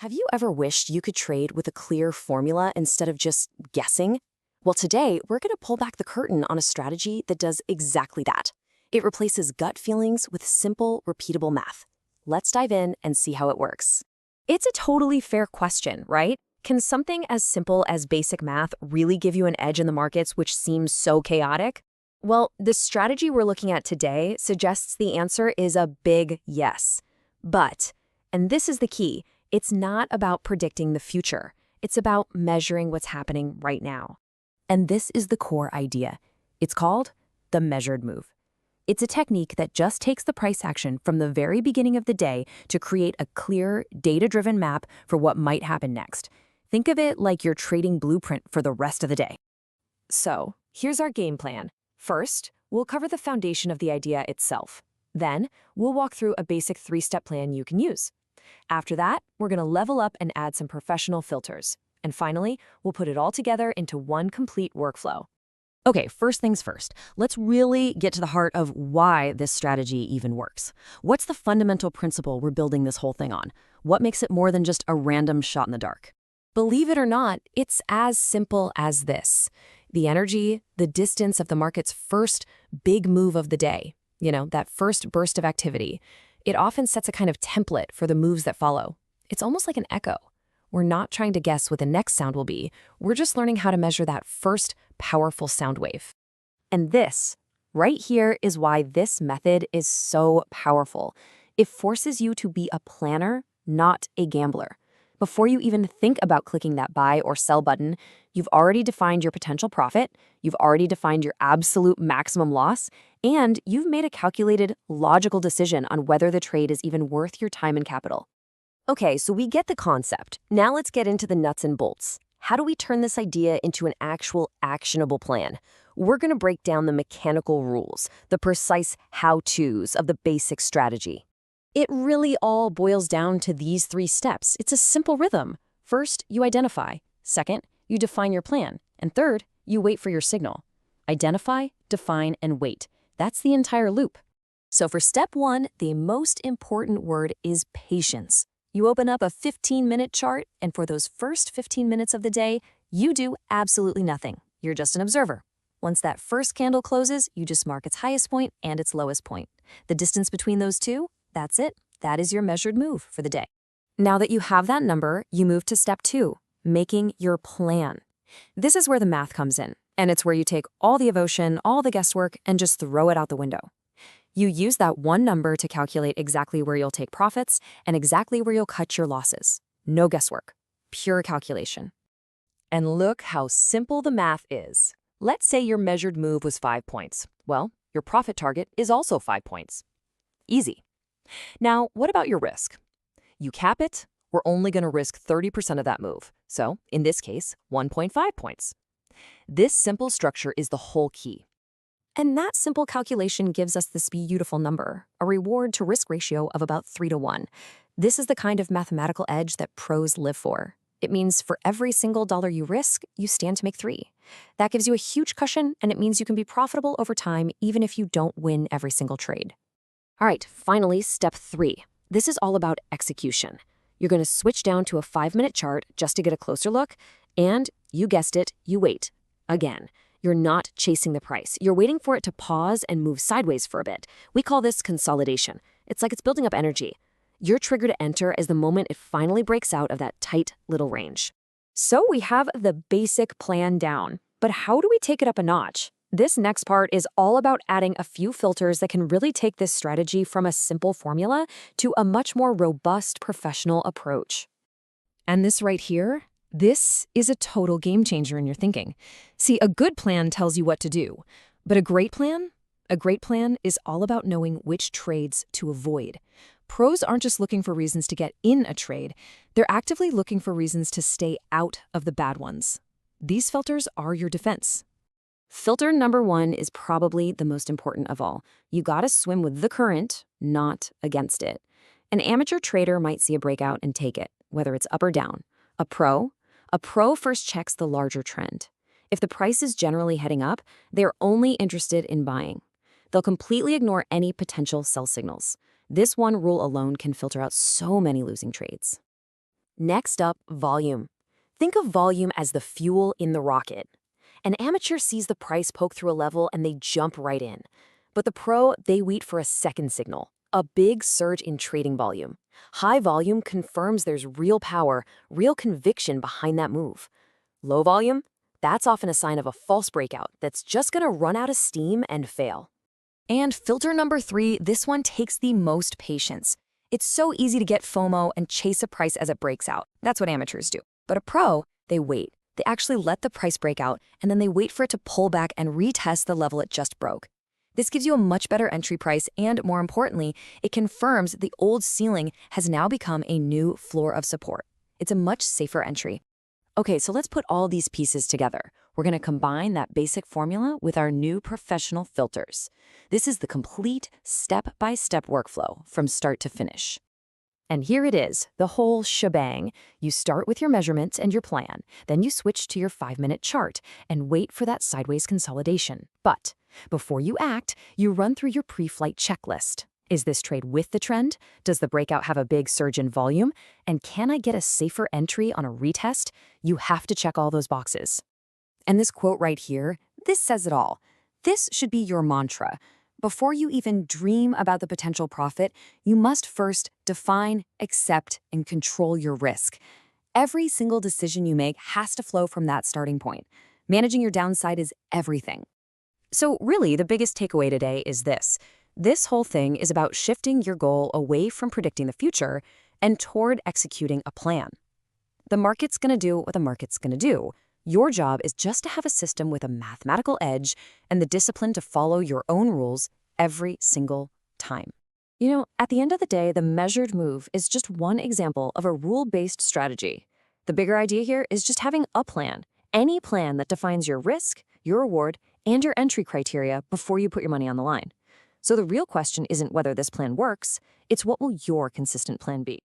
Have you ever wished you could trade with a clear formula instead of just guessing? Well, today we're going to pull back the curtain on a strategy that does exactly that. It replaces gut feelings with simple, repeatable math. Let's dive in and see how it works. It's a totally fair question, right? Can something as simple as basic math really give you an edge in the markets which seems so chaotic? Well, the strategy we're looking at today suggests the answer is a big yes. But, and this is the key, it's not about predicting the future. It's about measuring what's happening right now. And this is the core idea. It's called the measured move. It's a technique that just takes the price action from the very beginning of the day to create a clear, data-driven map for what might happen next. Think of it like your trading blueprint for the rest of the day. So, here's our game plan. First, we'll cover the foundation of the idea itself. Then, we'll walk through a basic 3-step plan you can use. After that, we're going to level up and add some professional filters. And finally, we'll put it all together into one complete workflow. Okay, first things first, let's really get to the heart of why this strategy even works. What's the fundamental principle we're building this whole thing on? What makes it more than just a random shot in the dark? Believe it or not, it's as simple as this. The energy, the distance of the market's first big move of the day, that first burst of activity, it often sets a kind of template for the moves that follow. It's almost like an echo. We're not trying to guess what the next sound will be. We're just learning how to measure that first powerful sound wave. And this, right here, is why this method is so powerful. It forces you to be a planner, not a gambler. Before you even think about clicking that buy or sell button, you've already defined your potential profit, you've already defined your absolute maximum loss, and you've made a calculated, logical decision on whether the trade is even worth your time and capital. Okay, so we get the concept. Now let's get into the nuts and bolts. How do we turn this idea into an actual actionable plan? We're going to break down the mechanical rules, the precise how-tos of the basic strategy. It really all boils down to these 3 steps. It's a simple rhythm. First, you identify. Second, you define your plan. And third, you wait for your signal. Identify, define, and wait. That's the entire loop. So for step 1, the most important word is patience. You open up a 15-minute chart, and for those first 15 minutes of the day, you do absolutely nothing. You're just an observer. Once that first candle closes, you just mark its highest point and its lowest point. The distance between those two, that's it. That is your measured move for the day. Now that you have that number, you move to step 2, making your plan. This is where the math comes in, and it's where you take all the emotion, all the guesswork, and just throw it out the window. You use that one number to calculate exactly where you'll take profits and exactly where you'll cut your losses. No guesswork, pure calculation. And look how simple the math is. Let's say your measured move was 5 points. Well, your profit target is also 5 points. Easy. Now, what about your risk? You cap it, we're only going to risk 30% of that move. So, in this case, 1.5 points. This simple structure is the whole key. And that simple calculation gives us this beautiful number, a reward to risk ratio of about 3 to 1. This is the kind of mathematical edge that pros live for. It means for every single dollar you risk, you stand to make 3. That gives you a huge cushion, and it means you can be profitable over time even if you don't win every single trade. All right, finally, step 3. This is all about execution. You're going to switch down to a 5-minute chart just to get a closer look, and you guessed it, you wait. Again, you're not chasing the price. You're waiting for it to pause and move sideways for a bit. We call this consolidation. It's like it's building up energy. Your trigger to enter is the moment it finally breaks out of that tight little range. So we have the basic plan down, but how do we take it up a notch? This next part is all about adding a few filters that can really take this strategy from a simple formula to a much more robust professional approach. And this right here, this is a total game changer in your thinking. See, a good plan tells you what to do, but a great plan is all about knowing which trades to avoid. Pros aren't just looking for reasons to get in a trade, they're actively looking for reasons to stay out of the bad ones. These filters are your defense. Filter number 1 is probably the most important of all. You gotta swim with the current, not against it. An amateur trader might see a breakout and take it, whether it's up or down. A pro first checks the larger trend. If the price is generally heading up, they're only interested in buying. They'll completely ignore any potential sell signals. This one rule alone can filter out so many losing trades. Next up, volume. Think of volume as the fuel in the rocket. An amateur sees the price poke through a level and they jump right in. But the pro, they wait for a second signal, a big surge in trading volume. High volume confirms there's real power, real conviction behind that move. Low volume? That's often a sign of a false breakout that's just going to run out of steam and fail. And filter number 3, this one takes the most patience. It's so easy to get FOMO and chase a price as it breaks out. That's what amateurs do. But a pro, they wait. They actually let the price break out, and then they wait for it to pull back and retest the level it just broke. This gives you a much better entry price, and more importantly, it confirms the old ceiling has now become a new floor of support. It's a much safer entry. Okay, so let's put all these pieces together. We're going to combine that basic formula with our new professional filters. This is the complete step-by-step workflow from start to finish. And here it is, the whole shebang. You start with your measurements and your plan, then you switch to your 5-minute chart and wait for that sideways consolidation. But before you act, you run through your pre-flight checklist. Is this trade with the trend? Does the breakout have a big surge in volume? And can I get a safer entry on a retest? You have to check all those boxes. And this quote right here, this says it all. This should be your mantra. Before you even dream about the potential profit, you must first define, accept, and control your risk. Every single decision you make has to flow from that starting point. Managing your downside is everything. So really, the biggest takeaway today is this. This whole thing is about shifting your goal away from predicting the future and toward executing a plan. The market's going to do what the market's going to do. Your job is just to have a system with a mathematical edge and the discipline to follow your own rules every single time. You know, at the end of the day, the measured move is just one example of a rule-based strategy. The bigger idea here is just having a plan, any plan that defines your risk, your reward, and your entry criteria before you put your money on the line. So the real question isn't whether this plan works, it's what will your consistent plan be?